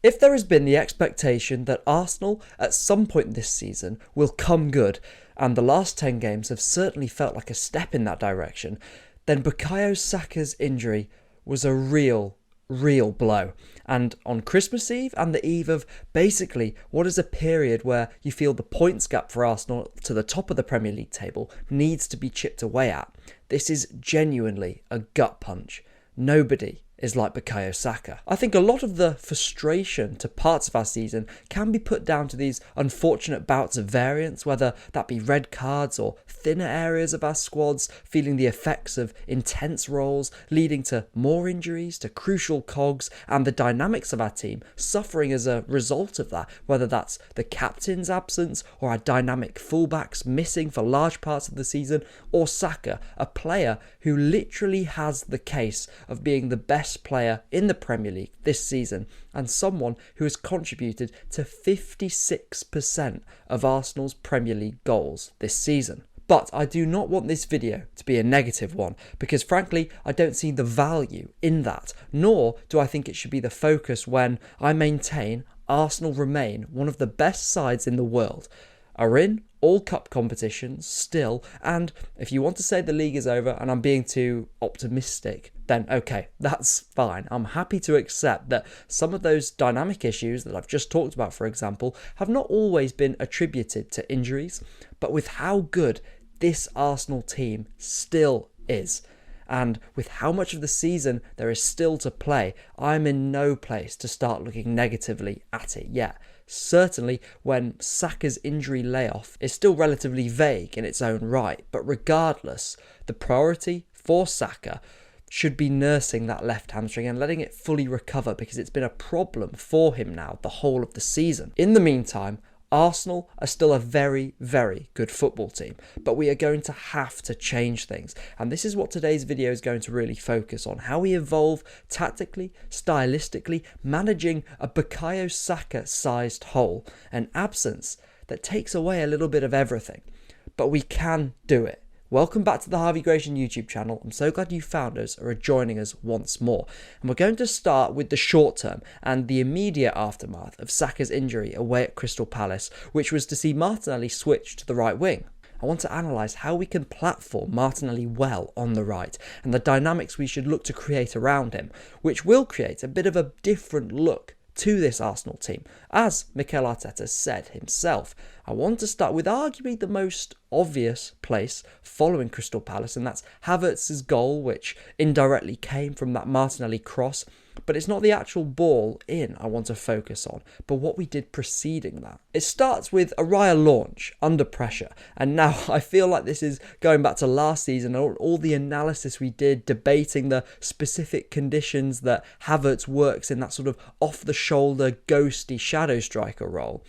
If there has been the expectation that Arsenal at some point this season will come good, and the last 10 games have certainly felt like a step in that direction, then Bukayo Saka's injury was a real blow. And on Christmas Eve and the eve of basically what is a period where you feel the points gap for Arsenal to the top of the Premier League table needs to be chipped away at, this is genuinely a gut punch. Nobody is like Bukayo Saka. I think a lot of the frustration to parts of our season can be put down to these unfortunate bouts of variance, whether that be red cards or thinner areas of our squads feeling the effects of intense roles, leading to more injuries, to crucial cogs, and the dynamics of our team suffering as a result of that, whether that's the captain's absence or our dynamic fullbacks missing for large parts of the season, or Saka, a player who literally has the case of being the best player in the Premier League this season and someone who has contributed to 56% of Arsenal's Premier League goals this season. But I do not want this video to be a negative one, because frankly I don't see the value in that, nor do I think it should be the focus when I maintain Arsenal remain one of the best sides in the world, are in all cup competitions still, and if you want to say the league is over and I'm being too optimistic, then okay, that's fine. I'm happy to accept that some of those dynamic issues that I've just talked about, for example, have not always been attributed to injuries, but with how good this Arsenal team still is, and with how much of the season there is still to play, I'm in no place to start looking negatively at it yet. Certainly when Saka's injury layoff is still relatively vague in its own right, but regardless, the priority for Saka should be nursing that left hamstring and letting it fully recover, because it's been a problem for him now the whole of the season. In the meantime, Arsenal are still a very good football team, but we are going to have to change things, and this is what today's video is going to really focus on: how we evolve tactically, stylistically, managing a Bukayo Saka sized hole, an absence that takes away a little bit of everything, but we can do it. Welcome back to the Harvey Gratian YouTube channel. I'm so glad you found us or are joining us once more. And we're going to start with the short term and the immediate aftermath of Saka's injury away at Crystal Palace, which was to see Martinelli switch to the right wing. I want to analyse how we can platform Martinelli well on the right and the dynamics we should look to create around him, which will create a bit of a different look to this Arsenal team, as Mikel Arteta said himself. I want to start with arguably the most obvious place following Crystal Palace, and that's Havertz's goal, which indirectly came from that Martinelli cross. But it's not the actual ball in I want to focus on, but what we did preceding that. It starts with a Raya launch under pressure, and now I feel like this is going back to last season, all the analysis we did debating the specific conditions that Havertz works in, that sort of off-the-shoulder, ghosty shadow striker role.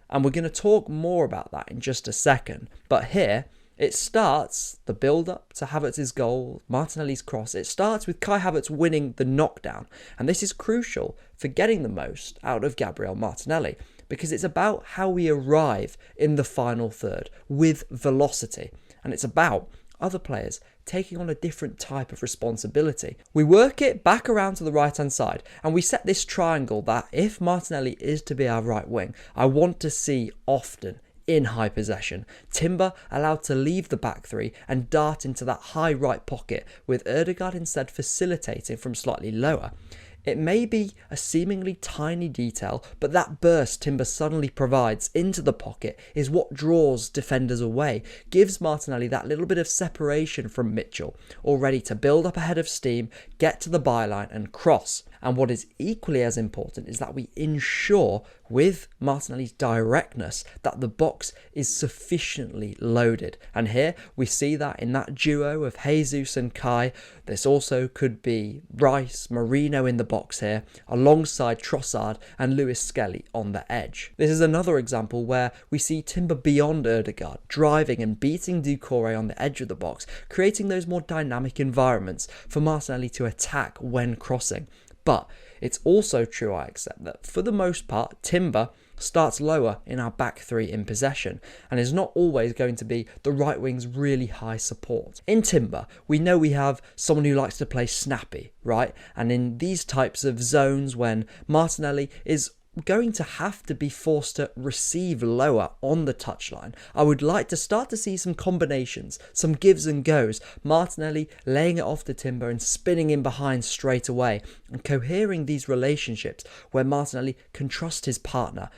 And we're going to talk more about that in just a second, but here it starts, the build-up to Havertz's goal, Martinelli's cross, it starts with Kai Havertz winning the knockdown. And this is crucial for getting the most out of Gabriel Martinelli, because it's about how we arrive in the final third with velocity. And it's about other players taking on a different type of responsibility. We work it back around to the right-hand side, and we set this triangle that if Martinelli is to be our right wing, I want to see often in high possession. Timber allowed to leave the back three and dart into that high right pocket, with Odegaard instead facilitating from slightly lower. It may be a seemingly tiny detail, but that burst Timber suddenly provides into the pocket is what draws defenders away, gives Martinelli that little bit of separation from Mitchell, all ready to build up a head of steam, get to the byline and cross. And what is equally as important is that we ensure with Martinelli's directness that the box is sufficiently loaded. And here we see that in that duo of Jesus and Kai. This also could be Rice, Marino in the box here, alongside Trossard and Lewis-Shelly on the edge. This is another example where we see Timber beyond Odegaard, driving and beating Doucouré on the edge of the box, creating those more dynamic environments for Martinelli to attack when crossing. But It's also true, I accept, that for the most part, Timber starts lower in our back three in possession and is not always going to be the right wing's really high support. In Timber, we know we have someone who likes to play snappy, right? And in these types of zones when Martinelli is going to have to be forced to receive lower on the touchline, I would like to start to see some combinations, some gives and goes, Martinelli laying it off to Timber and spinning in behind straight away, and cohering these relationships where Martinelli can trust his partner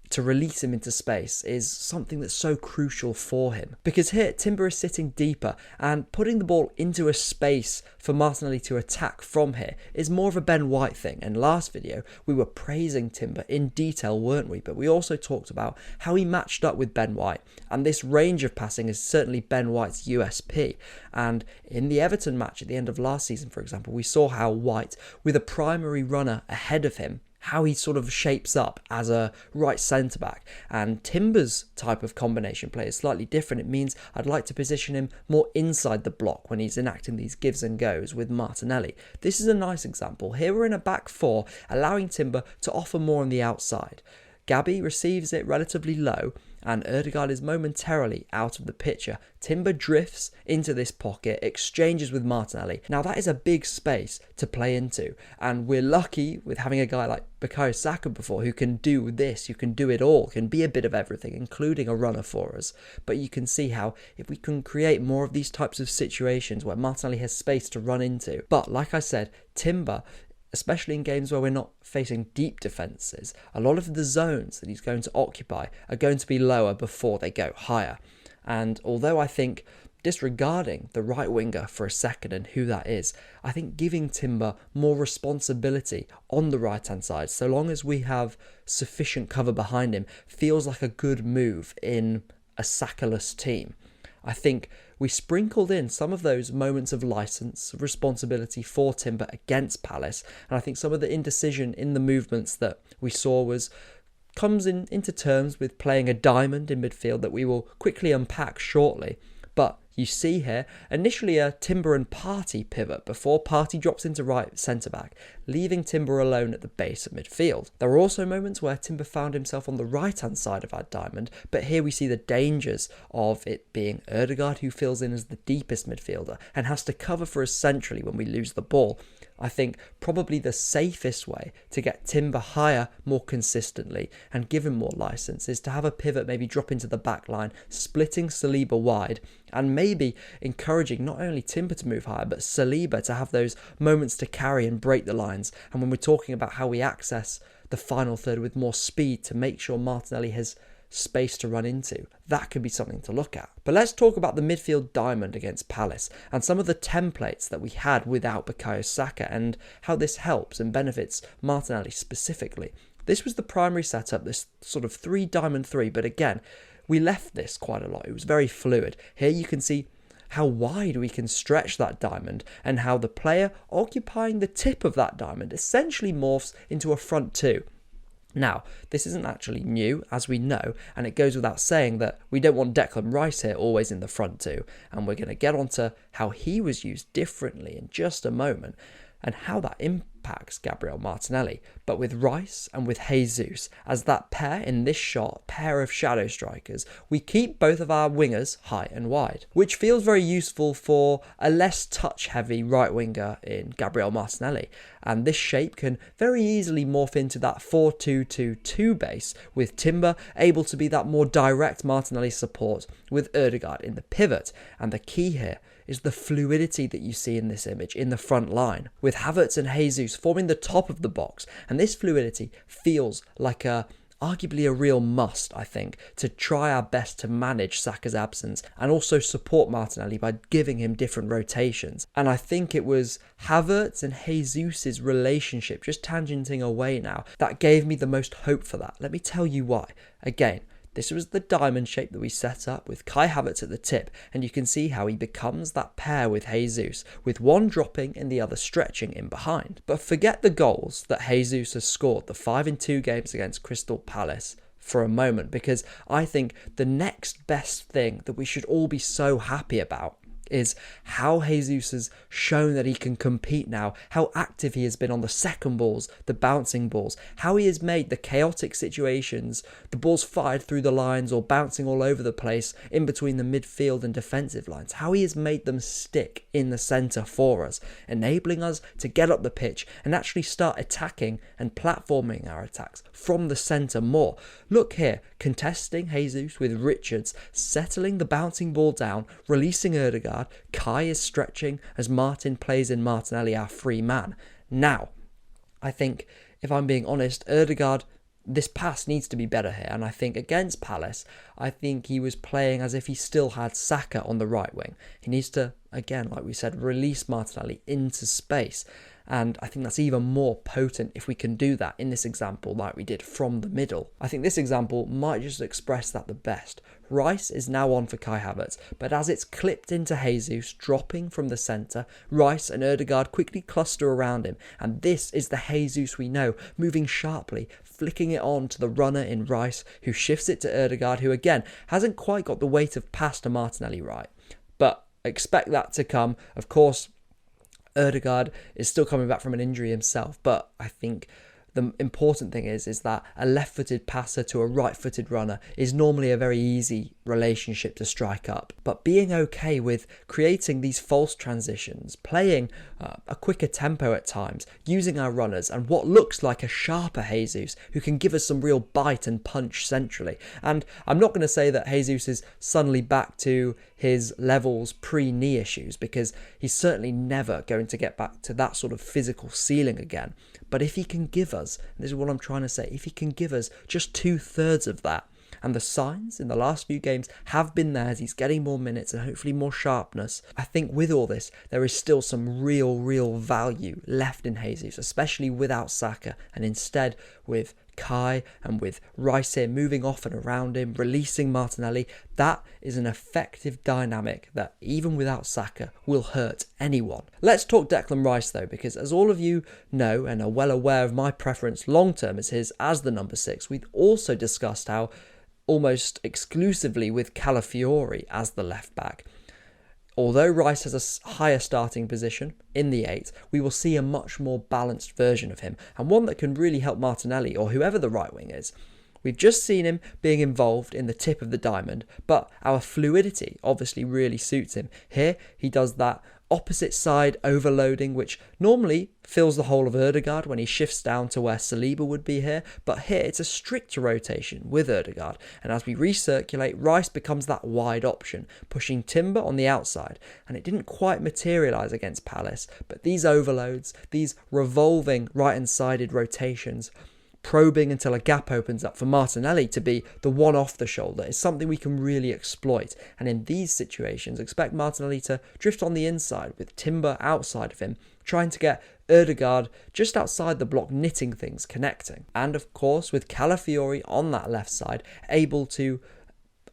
to release him into space is something that's so crucial for him. Because here, Timber is sitting deeper and putting the ball into a space for Martinelli to attack from here is more of a Ben White thing. And last video, we were praising Timber in detail, weren't we? But we also talked about how he matched up with Ben White. And this range of passing is certainly Ben White's USP. And in the Everton match at the end of last season, for example, we saw how White, with a primary runner ahead of him, how he sort of shapes up as a right centre-back. And Timber's type of combination play is slightly different. It means I'd like to position him more inside the block when he's enacting these gives and goes with Martinelli. This is a nice example. Here we're in a back four, allowing Timber to offer more on the outside. Gabby receives it relatively low, and Odegaard is momentarily out of the picture. Timber drifts into this pocket, exchanges with Martinelli. Now that is a big space to play into, and we're lucky with having a guy like Bukayo Saka before who can do this, who can do it all, can be a bit of everything, including a runner for us. But you can see how if we can create more of these types of situations where Martinelli has space to run into. But like I said, Timber, especially in games where we're not facing deep defences, a lot of the zones that he's going to occupy are going to be lower before they go higher. And although I think, disregarding the right winger for a second and who that is, I think giving Timber more responsibility on the right hand side, so long as we have sufficient cover behind him, feels like a good move in a Saka-less team. I think we sprinkled in some of those moments of license, of responsibility for Timber against Palace, and I think some of the indecision in the movements that we saw comes into terms with playing a diamond in midfield that we will quickly unpack shortly. But you see here, initially a Timber and Partey pivot before Partey drops into right centre-back, leaving Timber alone at the base of midfield. There were also moments where Timber found himself on the right-hand side of our diamond, but here we see the dangers of it being Odegaard who fills in as the deepest midfielder and has to cover for us centrally when we lose the ball. I think probably the safest way to get Timber higher more consistently and give him more license is to have a pivot maybe drop into the back line, splitting Saliba wide, and maybe encouraging not only Timber to move higher, but Saliba to have those moments to carry and break the lines. And when we're talking about how we access the final third with more speed to make sure Martinelli has space to run into, that could be something to look at. But let's talk about the midfield diamond against Palace and some of the templates that we had without Bukayo Saka and how this helps and benefits Martinelli specifically. This was the primary setup, this sort of 3-diamond-3, but again, we left this quite a lot. It was very fluid. Here you can see how wide we can stretch that diamond and how the player occupying the tip of that diamond essentially morphs into a front two. Now, this isn't actually new, as we know, and it goes without saying that we don't want Declan Rice here always in the front two, and we're going to get onto how he was used differently in just a moment, and how that impacts Gabriel Martinelli. But with Rice and with Jesus as that pair in this shot, pair of shadow strikers, we keep both of our wingers high and wide, which feels very useful for a less touch-heavy right winger in Gabriel Martinelli. And this shape can very easily morph into that 4-2-2-2 base, with Timber able to be that more direct Martinelli support with Odegaard in the pivot. And the key here is the fluidity that you see in this image in the front line, with Havertz and Jesus forming the top of the box. And this fluidity feels like arguably a real must, I think, to try our best to manage Saka's absence and also support Martinelli by giving him different rotations. And I think it was Havertz and Jesus' relationship, just tangenting away now, that gave me the most hope for that. Let me tell you why. Again, this was the diamond shape that we set up with Kai Havertz at the tip, and you can see how he becomes that pair with Jesus, with one dropping and the other stretching in behind. But forget the goals that Jesus has scored, the 5 in 2 games against Crystal Palace, for a moment, because I think the next best thing that we should all be so happy about is how Jesus has shown that he can compete now, how active he has been on the second balls, the bouncing balls, how he has made the chaotic situations, the balls fired through the lines or bouncing all over the place in between the midfield and defensive lines, how he has made them stick in the centre for us, enabling us to get up the pitch and actually start attacking and platforming our attacks from the centre more. Look here, contesting Jesus with Richards, settling the bouncing ball down, releasing Odegaard. Kai is stretching as Martin plays in Martinelli, our free man. Now, I think, if I'm being honest, Odegaard, this pass needs to be better here. And I think against Palace, I think he was playing as if he still had Saka on the right wing. He needs to, again, like we said, release Martinelli into space. And I think that's even more potent if we can do that in this example like we did from the middle. I think this example might just express that the best. Rice is now on for Kai Havertz, but as it's clipped into Jesus, dropping from the centre, Rice and Odegaard quickly cluster around him. And this is the Jesus we know, moving sharply, flicking it on to the runner in Rice, who shifts it to Odegaard, who again hasn't quite got the weight of pass to Martinelli right. But expect that to come. Of course, Odegaard is still coming back from an injury himself, but I think the important thing is that a left-footed passer to a right-footed runner is normally a very easy relationship to strike up. But being okay with creating these false transitions, playing a quicker tempo at times, using our runners and what looks like a sharper Jesus who can give us some real bite and punch centrally. And I'm not going to say that Jesus is suddenly back to his levels pre-knee issues, because he's certainly never going to get back to that sort of physical ceiling again. But if he can give us, and this is what I'm trying to say, if he can give us just 2/3 of that, and the signs in the last few games have been there as he's getting more minutes and hopefully more sharpness, I think with all this, there is still some real value left in Jesus, especially without Saka, and instead with Kai and with Rice here moving off and around him, releasing Martinelli. That is an effective dynamic that, even without Saka, will hurt anyone. Let's talk Declan Rice though, because as all of you know and are well aware of my preference long term is his as the number 6, we've also discussed how almost exclusively with Calafiori as the left back. Although Rice has a higher starting position in the 8, we will see a much more balanced version of him, and one that can really help Martinelli or whoever the right wing is. We've just seen him being involved in the tip of the diamond, but our fluidity obviously really suits him. Here, he does that opposite side overloading, which normally fills the whole of Odegaard when he shifts down to where Saliba would be here, but here it's a stricter rotation with Odegaard, and as we recirculate, Rice becomes that wide option, pushing Timber on the outside, and it didn't quite materialise against Palace, but these overloads, these revolving right-hand-sided rotations, probing until a gap opens up for Martinelli to be the one off the shoulder is something we can really exploit. And in these situations, expect Martinelli to drift on the inside with Timber outside of him, trying to get Odegaard just outside the block, knitting things, connecting. And of course, with Calafiori on that left side, able to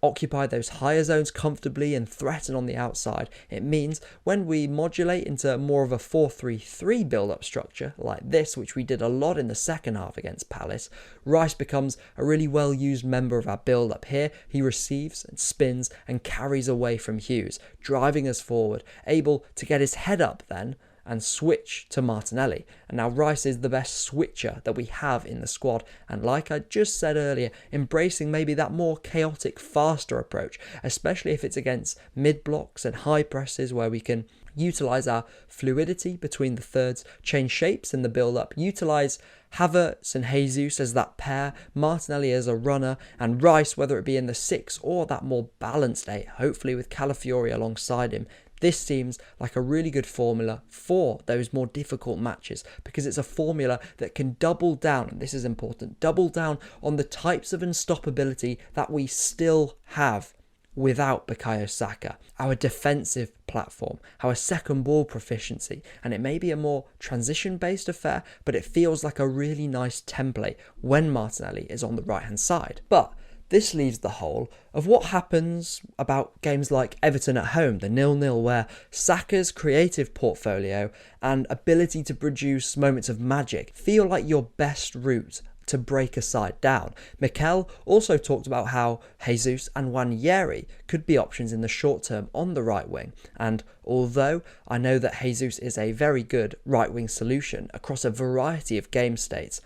occupy those higher zones comfortably and threaten on the outside. It means when we modulate into more of a 4-3-3 build-up structure like this, which we did a lot in the second half against Palace, Rice becomes a really well-used member of our build-up. Here, he receives and spins and carries away from Hughes, driving us forward, able to get his head up then and switch to Martinelli. And now Rice is the best switcher that we have in the squad, and like I just said earlier, embracing maybe that more chaotic, faster approach, especially if it's against mid blocks and high presses where we can utilise our fluidity between the thirds, change shapes in the build-up, utilise Havertz and Jesus as that pair, Martinelli as a runner, and Rice, whether it be in the 6 or that more balanced 8, hopefully with Calafiori alongside him. This seems like a really good formula for those more difficult matches, because it's a formula that can double down, and this is important, double down on the types of unstoppability that we still have without Bukayo Saka, our defensive platform, our second ball proficiency, and it may be a more transition-based affair, but it feels like a really nice template when Martinelli is on the right-hand side. But this leaves the whole of what happens about games like Everton at home, the 0-0, where Saka's creative portfolio and ability to produce moments of magic feel like your best route to break a side down. Mikel also talked about how Jesus and Nwaneri could be options in the short term on the right wing, and although I know that Jesus is a very good right wing solution across a variety of game states,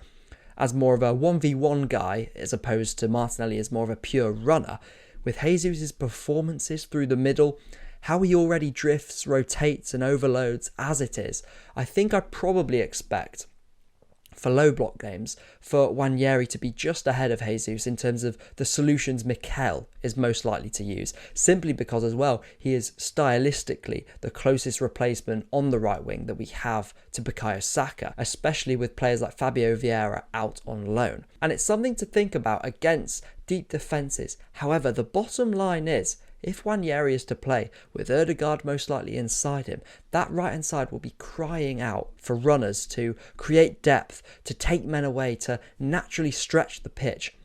as more of a 1v1 guy as opposed to Martinelli as more of a pure runner, with Jesus' performances through the middle, how he already drifts, rotates and overloads as it is, I think I'd probably expect for low block games for Nwaneri to be just ahead of Jesus in terms of the solutions Mikel is most likely to use, simply because as well he is stylistically the closest replacement on the right wing that we have to Bukayo Saka, especially with players like Fabio Vieira out on loan. And it's something to think about against deep defences. However, the bottom line is, if Nwaneri is to play, with Odegaard most likely inside him, that right-hand side will be crying out for runners to create depth, to take men away, to naturally stretch the pitch.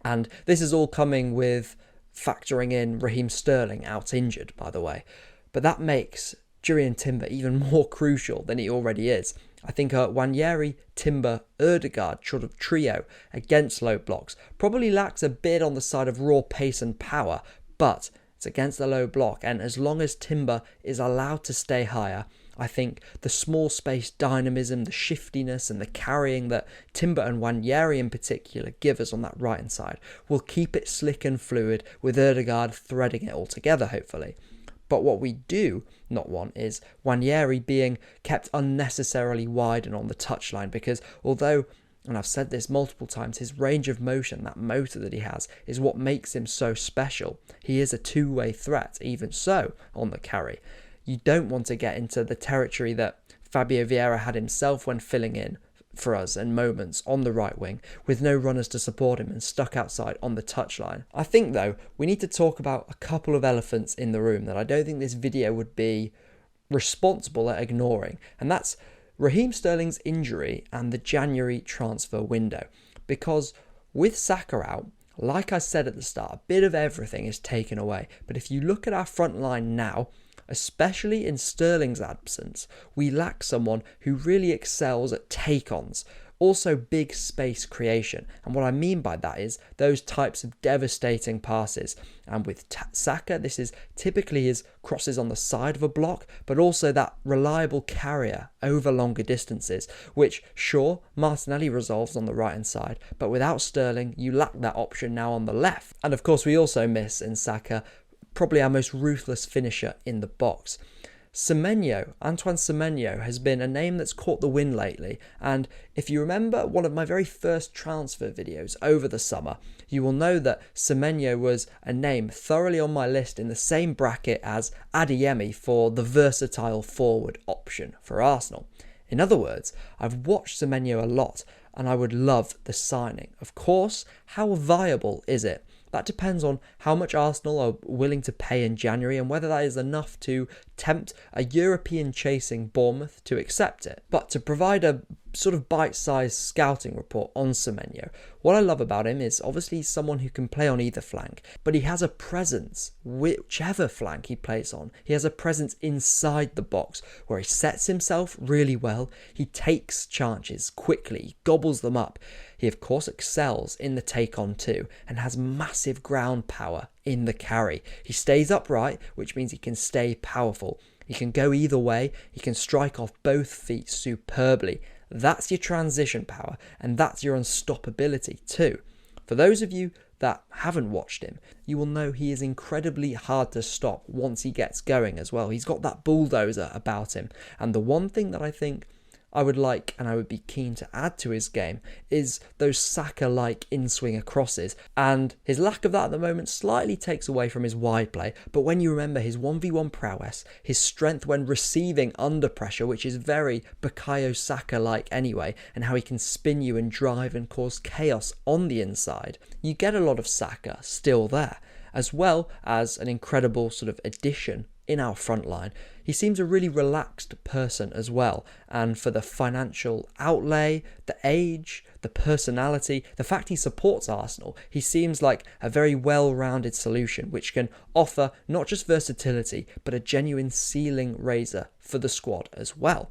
And this is all coming with factoring in Raheem Sterling out injured, by the way. But that makes Jurrien Timber even more crucial than he already is. I think Nwaneri, Timber, Odegaard sort of trio against low blocks probably lacks a bit on the side of raw pace and power, but it's against the low block, and as long as Timber is allowed to stay higher, I think the small space dynamism, the shiftiness and the carrying that Timber and Nwaneri in particular give us on that right hand side will keep it slick and fluid, with Odegaard threading it all together hopefully. But what we do not want is Nwaneri being kept unnecessarily wide and on the touchline, because although, and I've said this multiple times, his range of motion, that motor that he has, is what makes him so special. He is a two-way threat, even so, on the carry. You don't want to get into the territory that Fabio Vieira had himself when filling in for us in moments on the right wing, with no runners to support him and stuck outside on the touchline. I think, though, we need to talk about a couple of elephants in the room that I don't think this video would be responsible at ignoring, and that's Raheem Sterling's injury and the January transfer window. Because with Saka out, like I said at the start, a bit of everything is taken away. But if you look at our front line now, especially in Sterling's absence, we lack someone who really excels at take-ons. Also big space creation, and what I mean by that is those types of devastating passes. And with Saka, this is typically his crosses on the side of a block, but also that reliable carrier over longer distances, which sure, Martinelli resolves on the right hand side, but without Sterling you lack that option now on the left. And of course we also miss in Saka probably our most ruthless finisher in the box. Antoine Semenyo has been a name that's caught the wind lately, and if you remember one of my very first transfer videos over the summer, you will know that Semenyo was a name thoroughly on my list in the same bracket as Adeyemi for the versatile forward option for Arsenal. In other words, I've watched Semenyo a lot and I would love the signing. Of course, how viable is it? That depends on how much Arsenal are willing to pay in January and whether that is enough to tempt a European chasing Bournemouth to accept it. But to provide a sort of bite-sized scouting report on Semenyo, what I love about him is obviously he's someone who can play on either flank, but he has a presence whichever flank he plays on. He has a presence inside the box where he sets himself really well, he takes chances quickly, he gobbles them up. He of course excels in the take-on too and has massive ground power in the carry. He stays upright, which means he can stay powerful. He can go either way, he can strike off both feet superbly. That's your transition power, and that's your unstoppability too. For those of you that haven't watched him, you will know he is incredibly hard to stop once he gets going as well. He's got that bulldozer about him, and the one thing that I think I would like and I would be keen to add to his game is those Saka-like in-swinger crosses, and his lack of that at the moment slightly takes away from his wide play. But when you remember his 1v1 prowess, his strength when receiving under pressure, which is very Bukayo Saka-like anyway, and how he can spin you and drive and cause chaos on the inside, you get a lot of Saka still there, as well as an incredible sort of addition in our front line. He seems a really relaxed person as well, and for the financial outlay, the age, the personality, the fact he supports Arsenal, he seems like a very well-rounded solution which can offer not just versatility but a genuine ceiling raiser for the squad as well.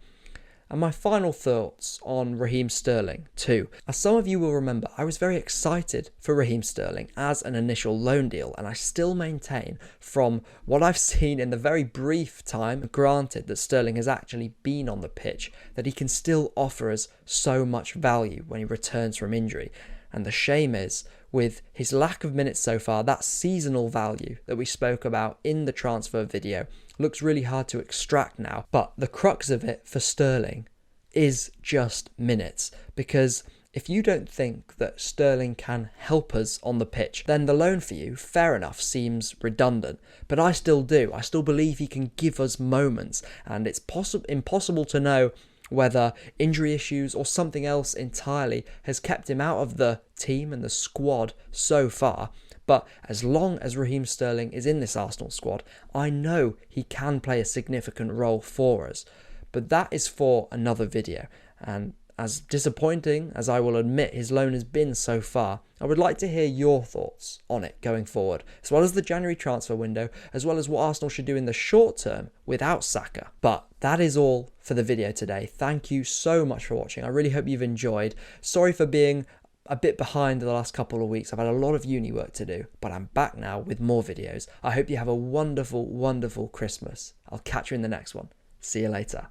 And my final thoughts on Raheem Sterling too. As some of you will remember, I was very excited for Raheem Sterling as an initial loan deal, and I still maintain from what I've seen in the very brief time, granted that Sterling has actually been on the pitch, that he can still offer us so much value when he returns from injury. And the shame is, with his lack of minutes so far, that seasonal value that we spoke about in the transfer video looks really hard to extract now. But the crux of it for Sterling is just minutes, because if you don't think that Sterling can help us on the pitch, then the loan for you, fair enough, seems redundant. But I still do. I still believe he can give us moments, and it's impossible to know whether injury issues or something else entirely has kept him out of the team and the squad so far. But as long as Raheem Sterling is in this Arsenal squad, I know he can play a significant role for us. But that is for another video. And as disappointing as I will admit his loan has been so far, I would like to hear your thoughts on it going forward, as well as the January transfer window, as well as what Arsenal should do in the short term without Saka. But that is all for the video today. Thank you so much for watching. I really hope you've enjoyed. Sorry for being a bit behind the last couple of weeks. I've had a lot of uni work to do, but I'm back now with more videos. I hope you have a wonderful, wonderful Christmas. I'll catch you in the next one. See you later.